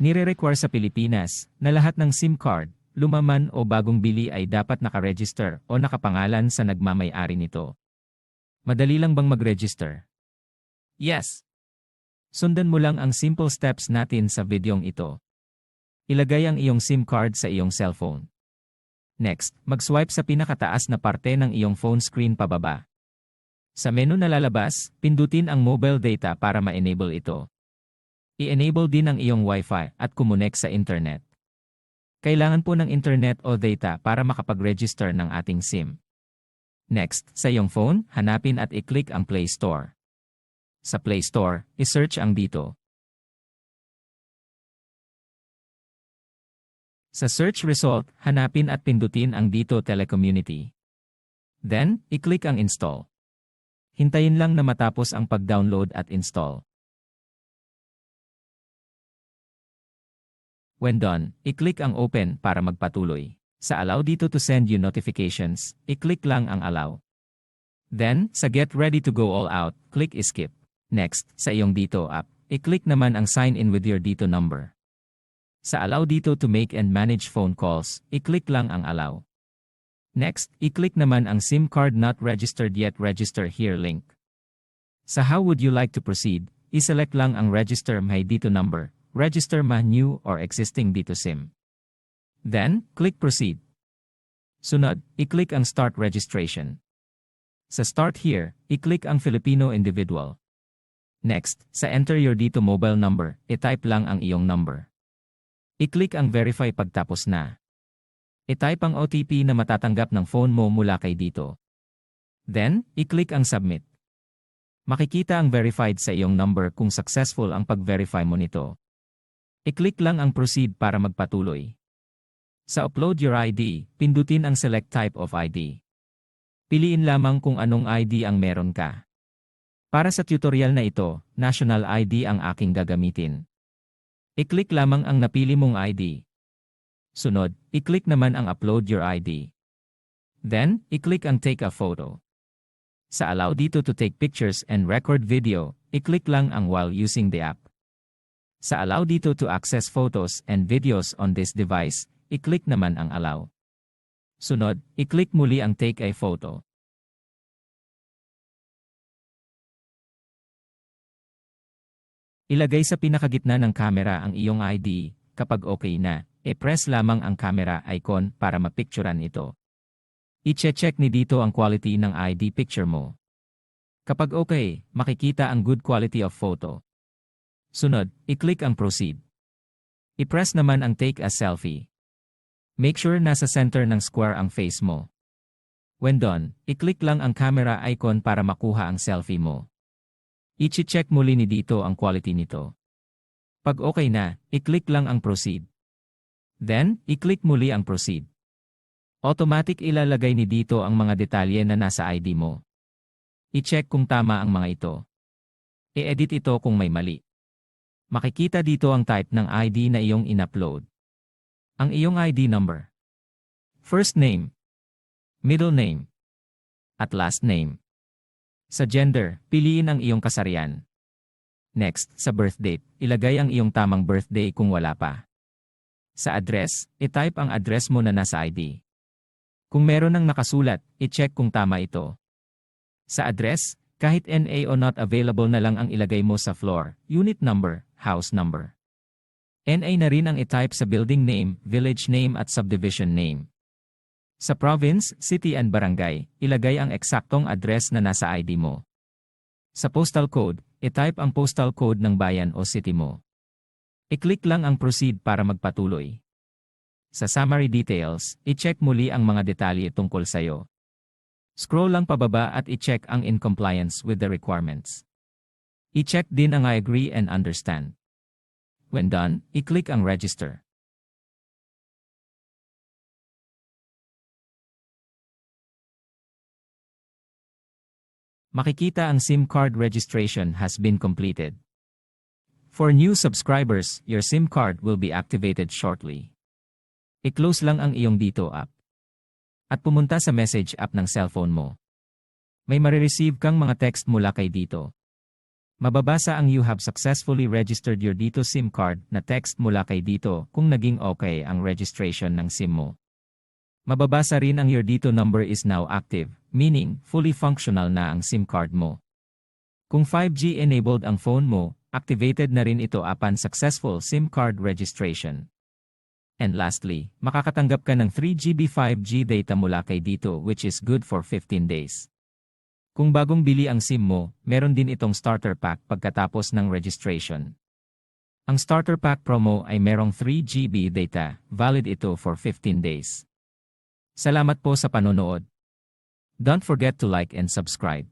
Nire-require sa Pilipinas na lahat ng SIM card, lumaman o bagong bili ay dapat nakaregister o nakapangalan sa nagmamay-ari nito. Madali lang bang mag-register? Yes! Sundan mo lang ang simple steps natin sa videong ito. Ilagay ang iyong SIM card sa iyong cellphone. Next, mag-swipe sa pinakataas na parte ng iyong phone screen pababa. Sa menu na lalabas, pindutin ang mobile data para ma-enable ito. I-enable din ang iyong Wi-Fi at kumonek sa internet. Kailangan po ng internet o data para makapag-register ng ating SIM. Next, sa iyong phone, hanapin at i-click ang Play Store. Sa Play Store, i-search ang dito. Sa search result, hanapin at pindutin ang dito Telecommunity. Then, i-click ang Install. Hintayin lang na matapos ang pag-download at install. When done, i-click ang Open para magpatuloy. Sa Allow dito to send you notifications, i-click lang ang Allow. Then, sa Get Ready to Go All Out, click Skip. Next, sa iyong dito app, i-click naman ang Sign in with your dito number. Sa Allow dito to make and manage phone calls, i-click lang ang Allow. Next, i-click naman ang SIM card not registered yet register here link. Sa How would you like to proceed, i-select lang ang Register my dito number. Register ma new or existing dito SIM. Then, click Proceed. Sunod, i-click ang Start Registration. Sa Start Here, i-click ang Filipino Individual. Next, sa Enter your dito mobile number, i-type lang ang iyong number. I-click ang Verify pagtapos na. I-type ang OTP na matatanggap ng phone mo mula kay dito. Then, i-click ang Submit. Makikita ang verified sa iyong number kung successful ang pag-verify mo nito. I-click lang ang Proceed para magpatuloy. Sa Upload your ID, pindutin ang Select Type of ID. Piliin lamang kung anong ID ang meron ka. Para sa tutorial na ito, National ID ang aking gagamitin. I-click lamang ang napili mong ID. Sunod, i-click naman ang Upload your ID. Then, i-click ang Take a Photo. Sa Allow dito to take pictures and record video, i-click lang ang While using the app. Sa Allow dito to access photos and videos on this device, i-click naman ang Allow. Sunod, i-click muli ang Take a Photo. Ilagay sa pinakagitna ng camera ang iyong ID. Kapag okay na, i-press lamang ang camera icon para mapicturan ito. I-check ni dito ang quality ng ID picture mo. Kapag okay, makikita ang good quality of photo. Sunod, i-click ang Proceed. I-press naman ang Take a Selfie. Make sure nasa center ng square ang face mo. When done, i-click lang ang camera icon para makuha ang selfie mo. I-check muli ni dito ang quality nito. Pag okay na, i-click lang ang Proceed. Then, i-click muli ang Proceed. Automatic ilalagay ni dito ang mga detalye na nasa ID mo. I-check kung tama ang mga ito. I-edit ito kung may mali. Makikita dito ang type ng ID na iyong in-upload. Ang iyong ID number. First name. Middle name. At last name. Sa gender, piliin ang iyong kasarian. Next, sa birth date, ilagay ang iyong tamang birthday kung wala pa. Sa address, i-type ang address mo na nasa ID. Kung meron ng nakasulat, i-check kung tama ito. Sa address, kahit NA o not available na lang ang ilagay mo sa floor, unit number, house number. NA na rin ang i-type sa building name, village name at subdivision name. Sa province, city and barangay, ilagay ang eksaktong address na nasa ID mo. Sa postal code, i-type ang postal code ng bayan o city mo. I-click lang ang Proceed para magpatuloy. Sa summary details, i-check muli ang mga detalye tungkol sa'yo. Scroll lang pababa at i-check ang in compliance with the requirements. I-check din ang I agree and understand. When done, i-click ang Register. Makikita ang SIM card registration has been completed. For new subscribers, your SIM card will be activated shortly. I-close lang ang iyong Dito app. At pumunta sa message app ng cellphone mo. May marireceive kang mga text mula kay Dito. Mababasa ang "You have successfully registered your Dito SIM card" na text mula kay Dito kung naging okay ang registration ng SIM mo. Mababasa rin ang "Your Dito number is now active", meaning fully functional na ang SIM card mo. Kung 5G enabled ang phone mo, activated na rin ito upon successful SIM card registration. And lastly, makakatanggap ka ng 3GB 5G data mula kay Dito which is good for 15 days. Kung bagong bili ang SIM mo, meron din itong starter pack pagkatapos ng registration. Ang starter pack promo ay merong 3GB data, valid ito for 15 days. Salamat po sa panonood. Don't forget to like and subscribe.